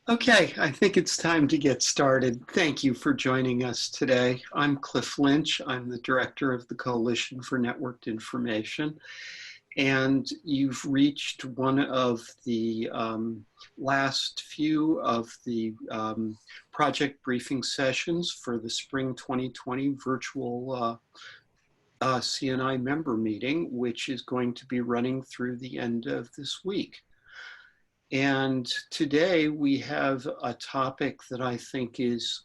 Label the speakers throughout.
Speaker 1: Okay, I think it's time to get started. Thank you for joining us today. I'm Cliff Lynch. I'm the director of the Coalition for Networked Information. And you've reached one of the last few of the project briefing sessions for the Spring 2020 virtual CNI member meeting, which is going to be running through the end of this week. And today we have a topic that I think is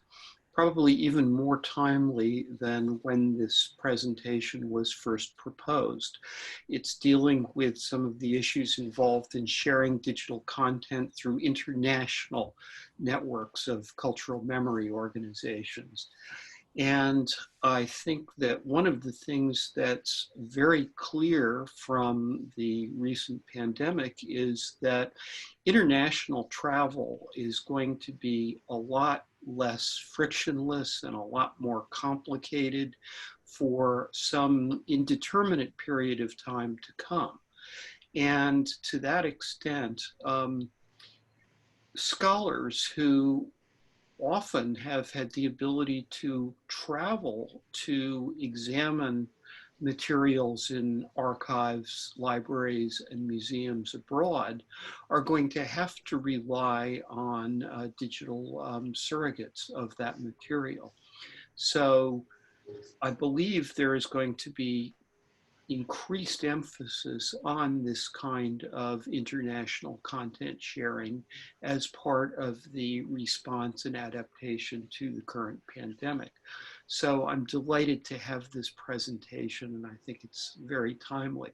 Speaker 1: probably even more timely than when this presentation was first proposed. It's dealing with some of the issues involved in sharing digital content through international networks of cultural memory organizations. And I think that one of the things that's very clear from the recent pandemic is that international travel is going to be a lot less frictionless and a lot more complicated for some indeterminate period of time to come. And to that extent, scholars who often have had the ability to travel to examine materials in archives, libraries, and museums abroad are going to have to rely on digital surrogates of that material. So I believe there is going to be increased emphasis on this kind of international content sharing as part of the response and adaptation to the current pandemic. So I'm delighted to have this presentation, and I think it's very timely.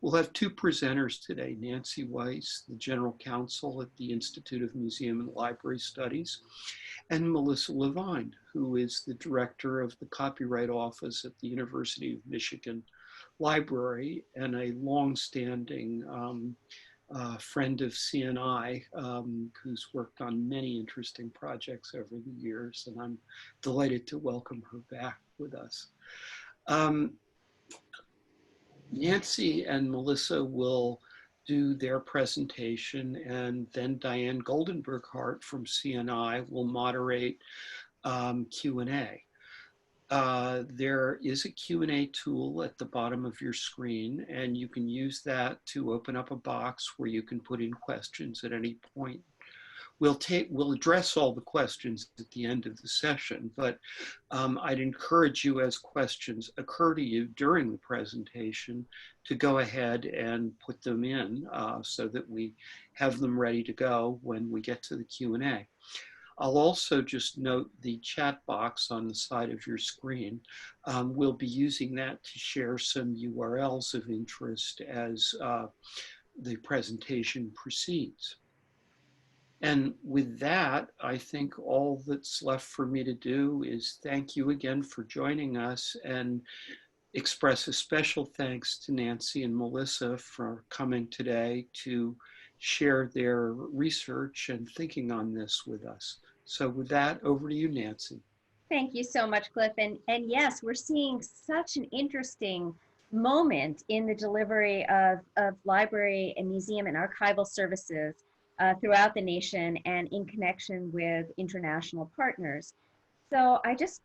Speaker 1: We'll have two presenters today, Nancy Weiss, the General Counsel at the Institute of Museum and Library Studies, and Melissa Levine, who is the Director of the Copyright Office at the University of Michigan Library and a longstanding friend of CNI who's worked on many interesting projects over the years, and I'm delighted to welcome her back with us. Nancy and Melissa will do their presentation, and then Diane Goldenberg-Hart from CNI will moderate Q&A. There is a Q&A tool at the bottom of your screen, and you can use that to open up a box where you can put in questions at any point. We'll address all the questions at the end of the session, but I'd encourage you, as questions occur to you during the presentation, to go ahead and put them in so that we have them ready to go when we get to the Q&A. I'll also just note the chat box on the side of your screen. We'll be using that to share some URLs of interest as the presentation proceeds. And with that, I think all that's left for me to do is thank you again for joining us and express a special thanks to Nancy and Melissa for coming today to share their research and thinking on this with us. So with that, over to you, Nancy.
Speaker 2: Thank you so much, Cliff. And yes, we're seeing such an interesting moment in the delivery of library and museum and archival services throughout the nation and in connection with international partners. So I just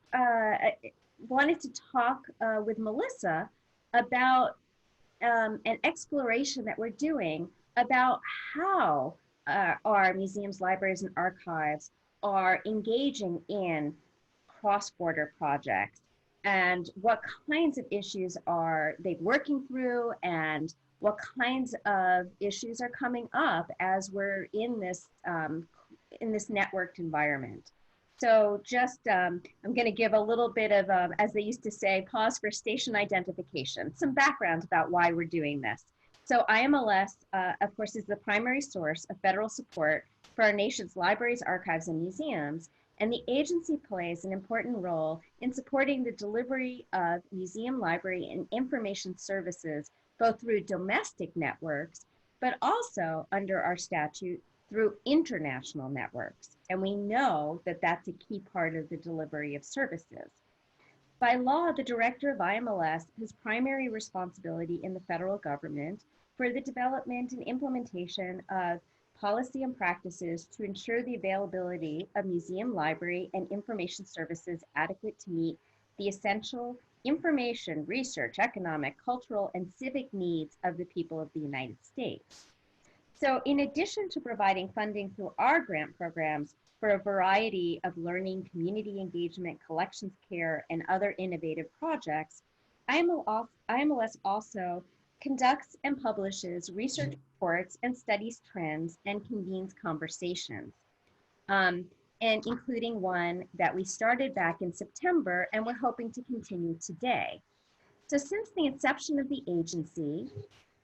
Speaker 2: wanted to talk with Melissa about an exploration that we're doing about how our museums, libraries, and archives are engaging in cross-border projects and what kinds of issues are they working through and what kinds of issues are coming up as we're in this networked environment. So just, I'm going to give a little bit of, as they used to say, pause for station identification, some background about why we're doing this. So IMLS, of course, is the primary source of federal support for our nation's libraries, archives, and museums. And the agency plays an important role in supporting the delivery of museum, library, and information services, both through domestic networks, but also under our statute through international networks. And we know that that's a key part of the delivery of services. By law, the director of IMLS has primary responsibility in the federal government for the development and implementation of policy and practices to ensure the availability of museum, library, and information services adequate to meet the essential information, research, economic, cultural, and civic needs of the people of the United States. So in addition to providing funding through our grant programs for a variety of learning, community engagement, collections care, and other innovative projects, IMLS also conducts and publishes research reports and studies trends and convenes conversations, and including one that we started back in September and we're hoping to continue today. So since the inception of the agency,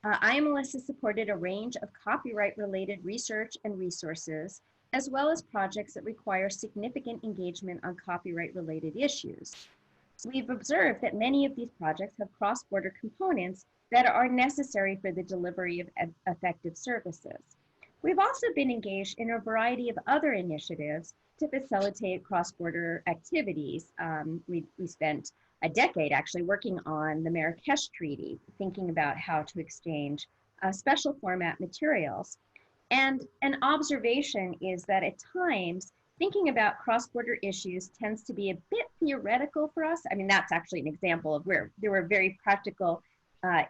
Speaker 2: IMLS has supported a range of copyright-related research and resources, as well as projects that require significant engagement on copyright-related issues. We've observed that many of these projects have cross-border components that are necessary for the delivery of effective services. We've also been engaged in a variety of other initiatives to facilitate cross-border activities. We spent a decade actually working on the Marrakesh Treaty, thinking about how to exchange special format materials. And an observation is that at times, thinking about cross-border issues tends to be a bit theoretical for us. I mean, that's actually an example of where there were very practical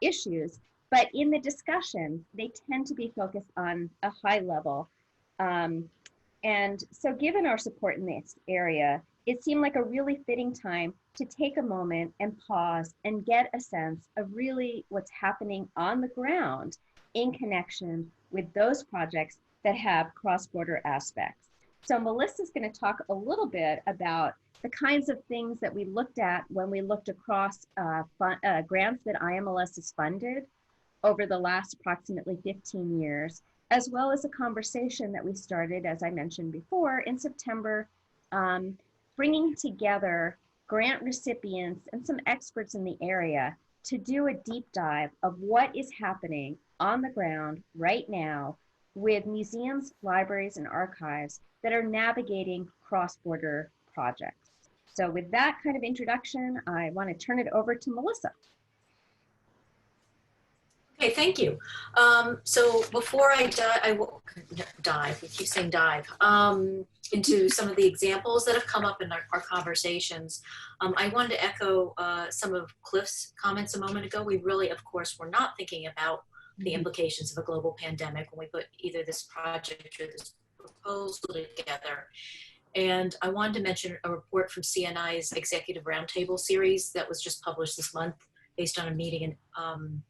Speaker 2: issues, but in the discussion, they tend to be focused on a high level. And so given our support in this area, it seemed like a really fitting time to take a moment and pause and get a sense of really what's happening on the ground in connection with those projects that have cross-border aspects. So Melissa's going to talk a little bit about the kinds of things that we looked at when we looked across grants that IMLS has funded over the last approximately 15 years, as well as a conversation that we started, as I mentioned before, in September, bringing together grant recipients and some experts in the area to do a deep dive of what is happening on the ground right now with museums, libraries, and archives that are navigating cross-border projects. So with that kind of introduction, I want to turn it over to Melissa.
Speaker 3: Okay, thank you. So before I dive, we keep saying dive, into some of the examples that have come up in our conversations, I wanted to echo some of Cliff's comments a moment ago. We really, of course, were not thinking about the implications of a global pandemic when we put either this project or this proposal together. And I wanted to mention a report from CNI's Executive Roundtable series that was just published this month based on a meeting in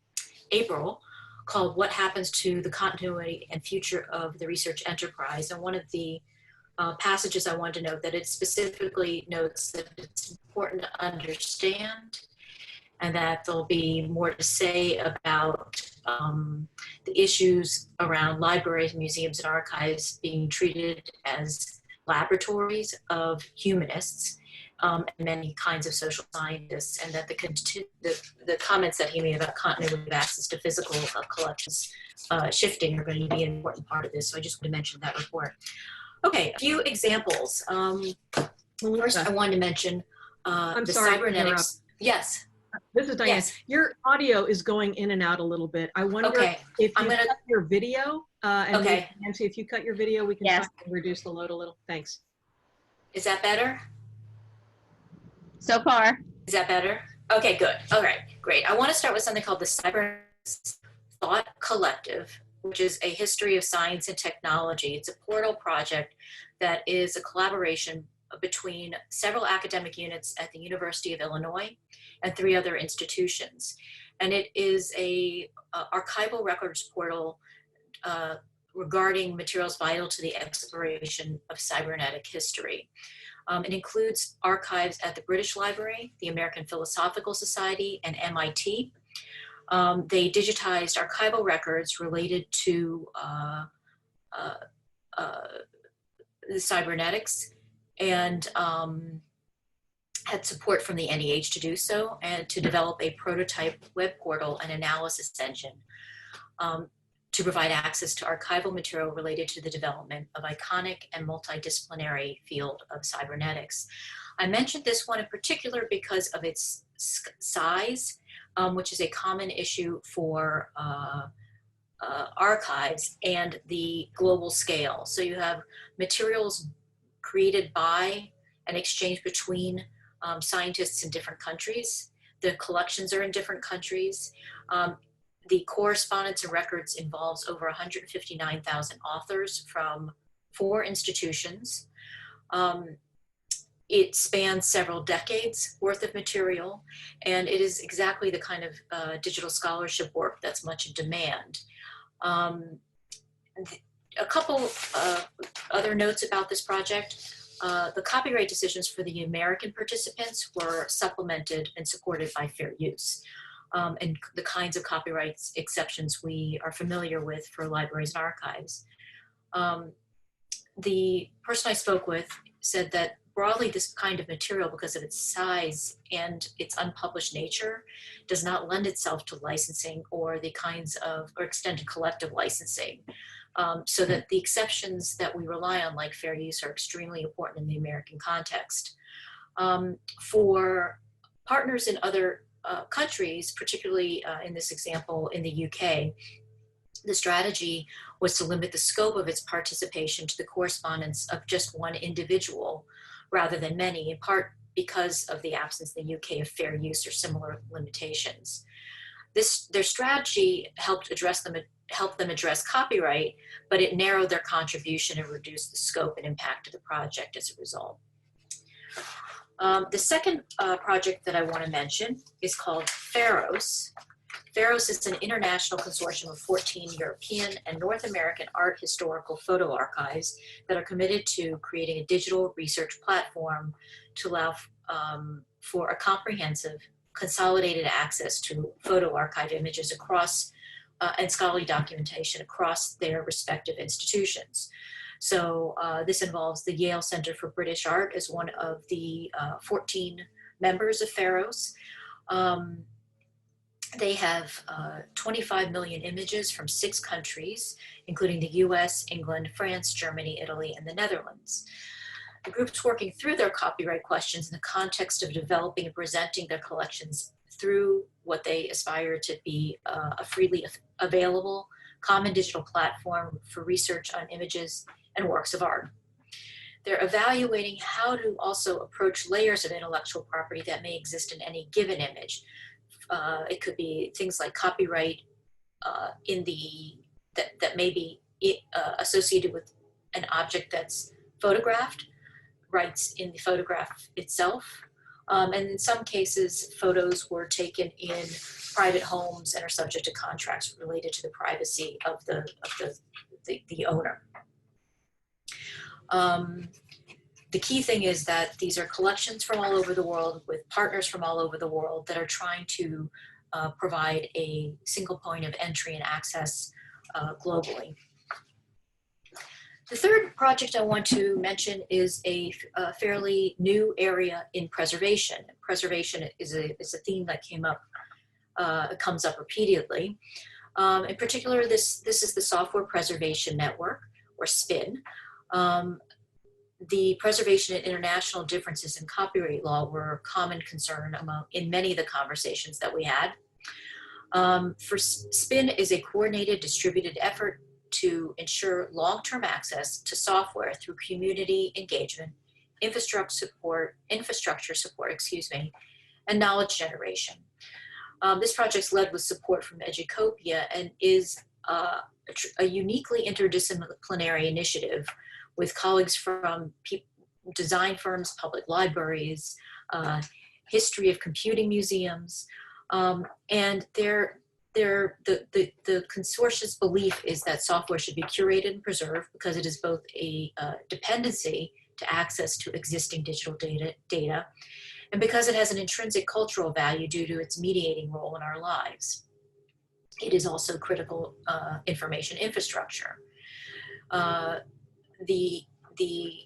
Speaker 3: April, called What Happens to the Continuity and Future of the Research Enterprise. And one of the passages I wanted to note that it specifically notes that it's important to understand and that there'll be more to say about the issues around libraries, museums, and archives being treated as laboratories of humanists and many kinds of social scientists, and that the comments that he made about continuity of access to physical collections shifting are going to be an important part of this. So I just want to mention that report. Okay, a few examples. First, I wanted to mention the cybernetics. Yes.
Speaker 4: This is Diane. Yes. Your audio is going in and out a little bit. I wonder if you cut your video, and Nancy, if you cut your video, we can try and reduce the load a little. Thanks.
Speaker 3: Is that better?
Speaker 2: So far.
Speaker 3: Is that better? Okay, good. All right, great. I want to start with something called the Cyber Thought Collective, which is a history of science and technology. It's a portal project that is a collaboration between several academic units at the University of Illinois and 3 other institutions. And it is a archival records portal regarding materials vital to the exploration of cybernetic history. It includes archives at the British Library, the American Philosophical Society, and MIT. They digitized archival records related to the cybernetics and had support from the NEH to do so, and to develop a prototype web portal and analysis engine to provide access to archival material related to the development of iconic and multidisciplinary field of cybernetics. I mentioned this one in particular because of its size, which is a common issue for archives and the global scale. So you have materials created by and exchanged between scientists in different countries. The collections are in different countries. The correspondence and records involves over 159,000 authors from 4 institutions. It spans several decades worth of material, and it is exactly the kind of digital scholarship work that's much in demand. A couple other notes about this project. The copyright decisions for the American participants were supplemented and supported by fair use. And the kinds of copyrights exceptions we are familiar with for libraries and archives. The person I spoke with said that broadly this kind of material, because of its size and its unpublished nature, does not lend itself to licensing or the kinds of, or extended collective licensing. So that the exceptions that we rely on, like fair use, are extremely important in the American context. For partners in other countries, particularly in this example in the UK, the strategy was to limit the scope of its participation to the correspondence of just one individual rather than many, in part because of the absence in the UK of fair use or similar limitations. Their strategy helped them address copyright, but it narrowed their contribution and reduced the scope and impact of the project as a result. The second project that I want to mention is called Pharos. Pharos is an international consortium of 14 European and North American art historical photo archives that are committed to creating a digital research platform to allow for a comprehensive, consolidated access to photo archive images across and scholarly documentation across their respective institutions. So this involves the Yale Center for British Art as one of the 14 members of Pharos. They have 25 million images from 6 countries, including the US, England, France, Germany, Italy, and the Netherlands. The group's working through their copyright questions in the context of developing and presenting their collections through what they aspire to be a freely available common digital platform for research on images and works of art. They're evaluating how to also approach layers of intellectual property that may exist in any given image. It could be things like copyright that may be associated with an object that's photographed, rights in the photograph itself. And in some cases, photos were taken in private homes and are subject to contracts related to the privacy of the owner. The key thing is that these are collections from all over the world with partners from all over the world that are trying to provide a single point of entry and access globally. The third project I want to mention is a fairly new area in preservation. Preservation is a theme that comes up repeatedly. In particular, this is the Software Preservation Network, or SPIN. The preservation and international differences in copyright law were a common concern in many of the conversations that we had. For SPIN is a coordinated, distributed effort to ensure long-term access to software through community engagement, infrastructure support, and knowledge generation. This project's led with support from Educopia and is a uniquely interdisciplinary initiative with colleagues from design firms, public libraries, history of computing museums, and the consortium's belief is that software should be curated and preserved because it is both a dependency to access to existing digital data, and because it has an intrinsic cultural value due to its mediating role in our lives. It is also critical information infrastructure. The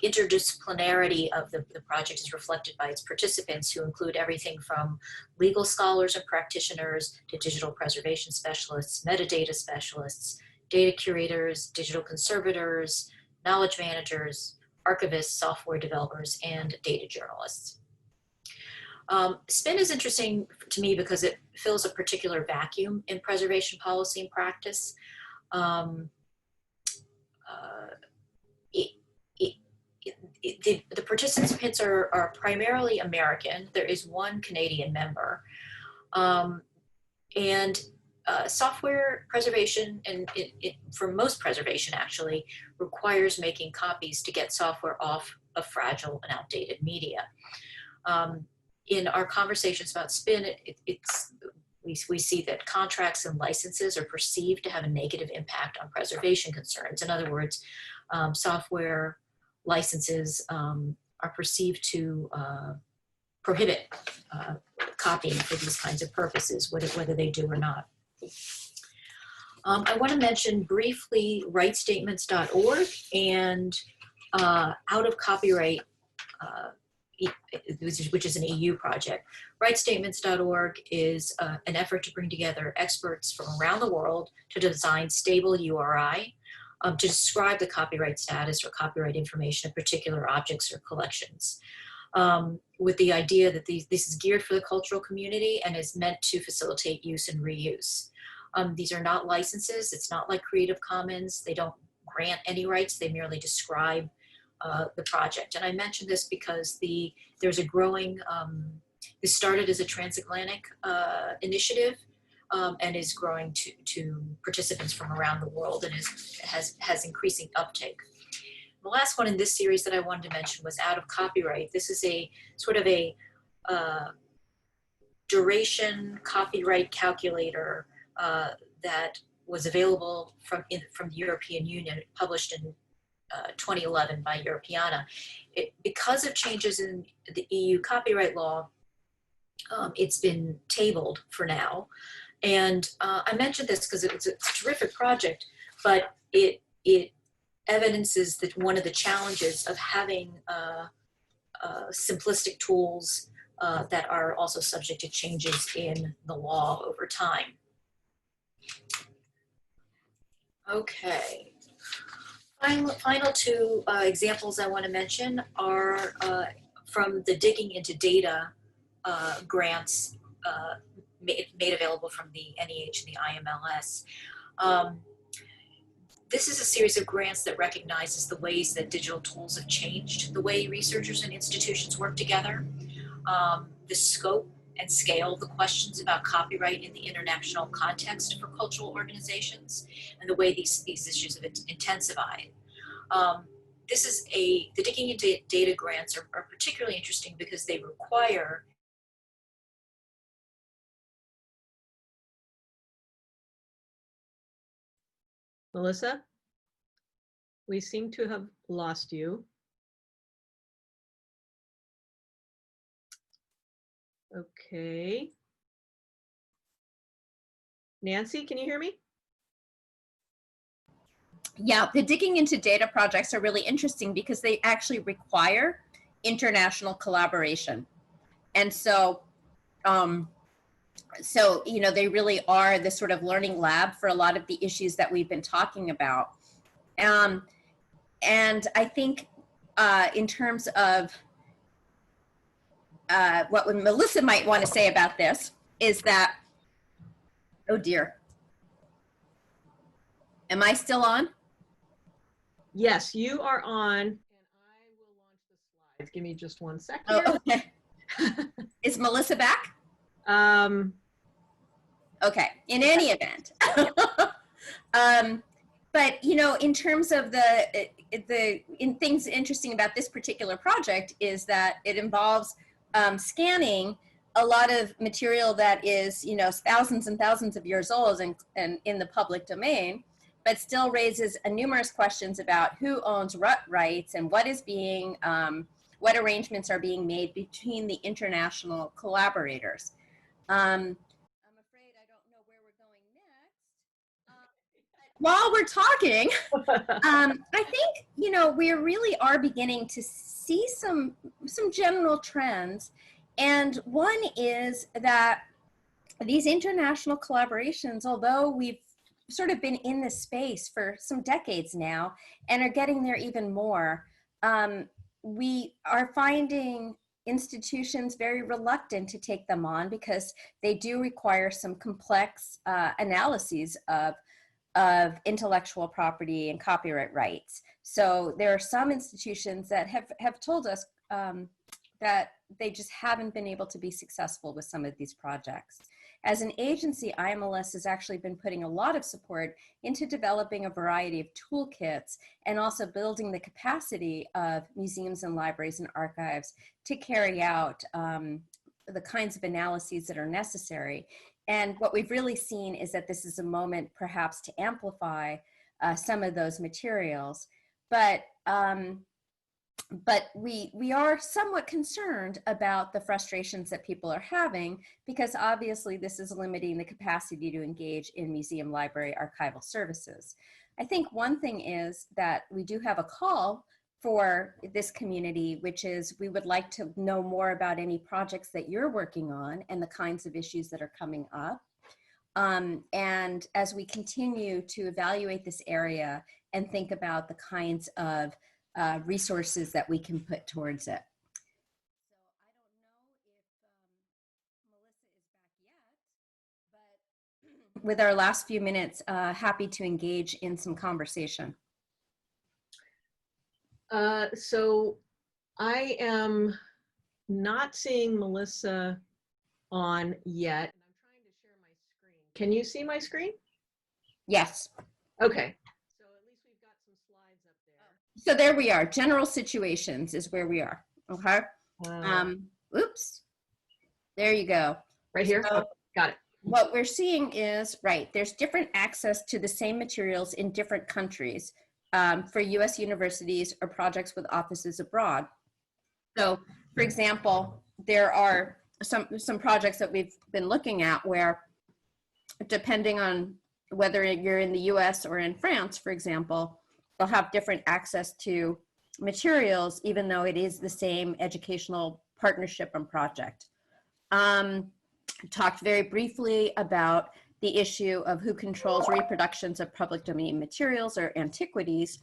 Speaker 3: interdisciplinarity of the project is reflected by its participants, who include everything from legal scholars and practitioners to digital preservation specialists, metadata specialists, data curators, digital conservators, knowledge managers, archivists, software developers, and data journalists. SPIN is interesting to me because it fills a particular vacuum in preservation policy and practice. Um, the participants are primarily American. There is one Canadian member. And software preservation, and for most preservation actually, requires making copies to get software off of fragile and outdated media. In our conversations about SPIN, we see that contracts and licenses are perceived to have a negative impact on preservation concerns. In other words, software licenses are perceived to prohibit copying for these kinds of purposes, whether they do or not. I want to mention briefly rightstatements.org and Out of Copyright, which is an EU project. Rightstatements.org is an effort to bring together experts from around the world to design stable URI to describe the copyright status or copyright information of particular objects or collections. With the idea that this is geared for the cultural community and is meant to facilitate use and reuse. These are not licenses. It's not like Creative Commons. They don't grant any rights. They merely describe the project. And I mention this because there's a growing, this started as a transatlantic initiative and is growing to participants from around the world and has increasing uptake. The last one in this series that I wanted to mention was Out of Copyright. This is a sort of a duration copyright calculator that was available from the European Union, published in 2011 by Europeana. Because of changes in the EU copyright law, it's been tabled for now. And I mentioned this because it's a terrific project, but it evidences that one of the challenges of having simplistic tools that are also subject to changes in the law over time. Okay. Final two examples I want to mention are from the Digging into Data grants made available from the NEH and the IMLS. This is a series of grants that recognizes the ways that digital tools have changed the way researchers and institutions work together, the scope and scale of the questions about copyright in the international context for cultural organizations, and the way these issues have intensified. The Digging into Data grants are particularly interesting because they require
Speaker 4: Melissa, we seem to have lost you. Okay. Nancy, can you hear me?
Speaker 2: Yeah, the Digging into Data projects are really interesting because they actually require international collaboration. And so, you know, they really are the sort of learning lab for a lot of the issues that we've been talking about. And I think in terms of what Melissa might want to say about this is that, oh dear. Am I still on?
Speaker 4: Yes, you are on. And I will launch the slides. Give me just 1 second.
Speaker 2: Oh, okay. Is Melissa back? Okay, in any event. But, you know, in terms of things interesting about this particular project is that it involves scanning a lot of material that is, you know, thousands and thousands of years old and in the public domain, but still raises numerous questions about who owns what rights and what is being, what arrangements are being made between the international collaborators. I'm afraid I don't know where we're going next. While we're talking, I think, you know, we really are beginning to see some general trends. And one is that these international collaborations, although we've sort of been in this space for some decades now and are getting there even more, we are finding institutions very reluctant to take them on because they do require some complex analyses of of intellectual property and copyright rights. So there are some institutions that have told us that they just haven't been able to be successful with some of these projects. As an agency, IMLS has actually been putting a lot of support into developing a variety of toolkits and also building the capacity of museums and libraries and archives to carry out the kinds of analyses that are necessary. And what we've really seen is that this is a moment perhaps to amplify some of those materials. But we are somewhat concerned about the frustrations that people are having, because obviously this is limiting the capacity to engage in museum, library, archival services. I think one thing is that we do have a call for this community, which is we would like to know more about any projects that you're working on and the kinds of issues that are coming up. And as we continue to evaluate this area and think about the kinds of resources that we can put towards it. So I don't know if Melissa is back yet, but with our last few minutes, happy to engage in some conversation.
Speaker 4: So I am not seeing Melissa on yet. I'm trying to share my screen. Can you see my screen?
Speaker 2: Yes.
Speaker 4: Okay. So at least we've got some slides up there.
Speaker 2: So there we are. General situations is where we are. Okay. Oops. There you go.
Speaker 4: Right here?
Speaker 2: So,
Speaker 4: oh, got it.
Speaker 2: What we're seeing is, right, there's different access to the same materials in different countries for US universities or projects with offices abroad. So, for example, there are some projects that we've been looking at where, depending on whether you're in the US or in France, for example, they'll have different access to materials, even though it is the same educational partnership and project. Talked very briefly about the issue of who controls reproductions of public domain materials or antiquities.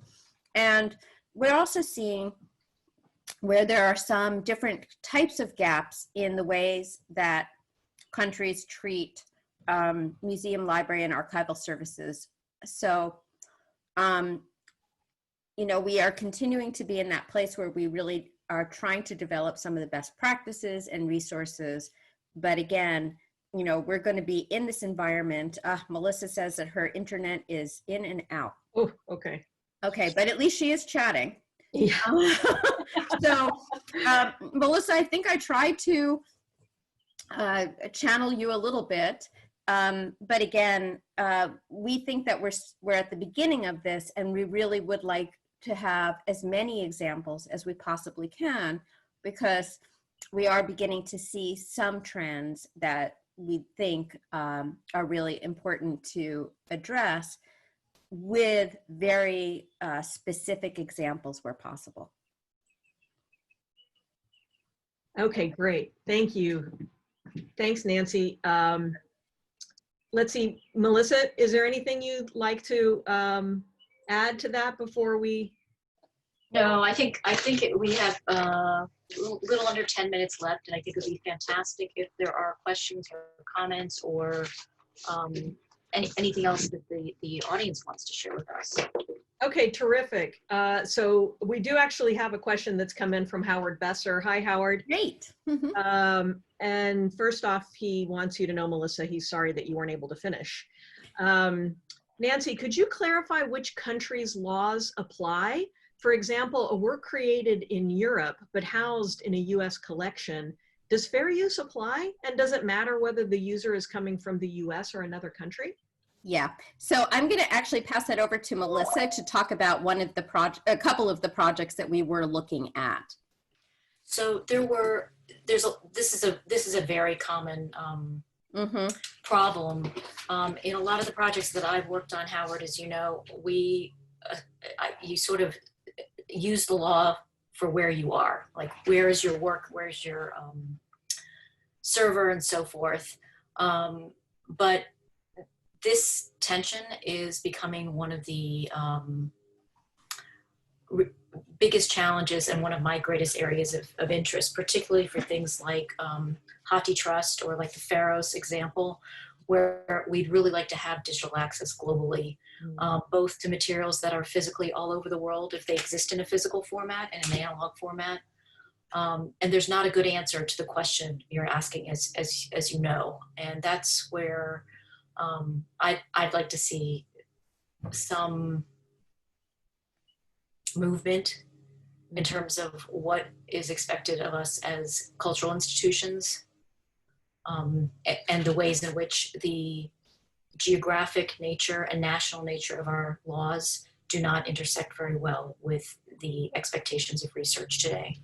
Speaker 2: And we're also seeing where there are some different types of gaps in the ways that countries treat museum, library, and archival services. So, you know, we are continuing to be in that place where we really are trying to develop some of the best practices and resources. But again, you know, we're going to be in this environment. Melissa says that her internet is in and out.
Speaker 4: Oh, okay.
Speaker 2: Okay, but at least she is chatting.
Speaker 4: Yeah.
Speaker 2: So, Melissa, I think I tried to channel you a little bit. But again, we think that we're at the beginning of this, and we really would like to have as many examples as we possibly can, because we are beginning to see some trends that we think are really important to address with very specific examples where possible.
Speaker 4: Okay, great. Thank you. Thanks, Nancy. Let's see, Melissa, is there anything you'd like to add to that before we?
Speaker 3: No, I think we have a little under 10 minutes left, and I think it would be fantastic if there are questions or comments or anything else that the audience wants to share with us.
Speaker 4: Okay, terrific. So we do actually have a question that's come in from Howard Besser. Hi, Howard.
Speaker 2: Great.
Speaker 4: And first off, he wants you to know, Melissa, he's sorry that you weren't able to finish. Nancy, could you clarify which countries' laws apply? For example, a work created in Europe but housed in a US collection, does fair use apply? And does it matter whether the user is coming from the US or another country?
Speaker 2: Yeah, so I'm going to actually pass that over to Melissa to talk about a couple of the projects that we were looking at.
Speaker 3: So this is a very common problem in a lot of the projects that I've worked on, Howard. As you know, you sort of use the law for where you are, like where is your work, where's your server, and so forth. But this tension is becoming one of the biggest challenges and one of my greatest areas of interest, particularly for things like HathiTrust or like the Pharos example, where we'd really like to have digital access globally, both to materials that are physically all over the world, if they exist in a physical format and an analog format. And there's not a good answer to the question you're asking, as you know, and that's where I'd like to see some movement in terms of what is expected of us as cultural institutions, and the ways in which the geographic nature and national nature of our laws do not intersect very well with the expectations of research today.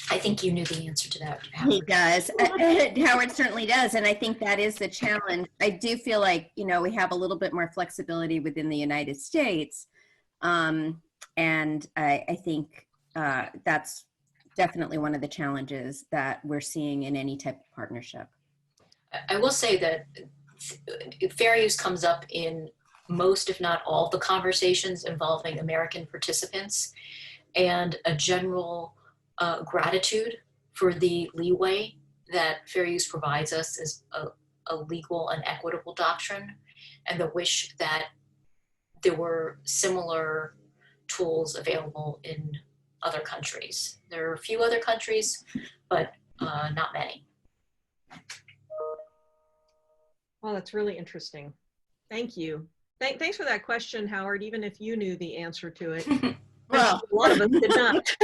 Speaker 3: I think you knew the answer to that, Howard.
Speaker 2: He does. Howard certainly does. And I think that is the challenge. I do feel like, you know, we have a little bit more flexibility within the United States. And I think that's definitely one of the challenges that we're seeing in any type of partnership.
Speaker 3: I will say that fair use comes up in most, if not all, the conversations involving American participants, and a general gratitude for the leeway that fair use provides us as a legal and equitable doctrine, and the wish that there were similar tools available in other countries. There are a few other countries, but not many.
Speaker 4: Well, that's really interesting. Thank you. Thanks for that question, Howard, even if you knew the answer to it. Well, a lot of us did not.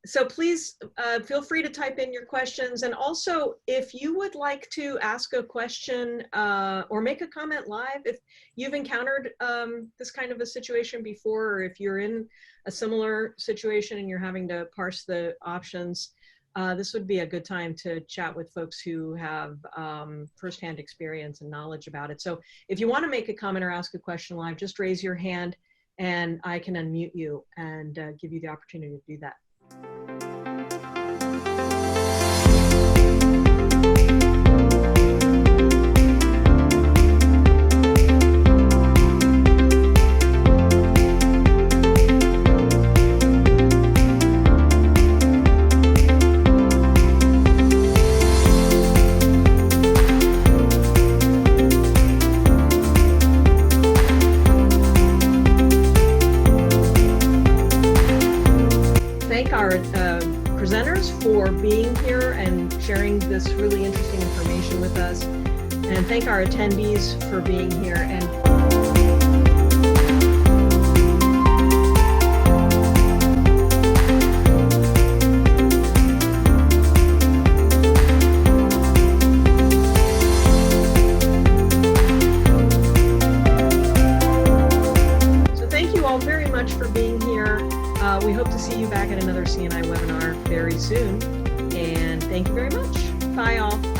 Speaker 4: So please feel free to type in your questions. And also, if you would like to ask a question or make a comment live, if you've encountered this kind of a situation before, or if you're in a similar situation and you're having to parse the options, this would be a good time to chat with folks who have firsthand experience and knowledge about it. So if you want to make a comment or ask a question live, just raise your hand and I can unmute you and give you the opportunity to do that. Presenters for being here and sharing this really interesting information with us, and thank our attendees for being here. And so thank you all very much for being here. We hope to see you back at another CNI webinar very soon. And thank you very much. Bye all.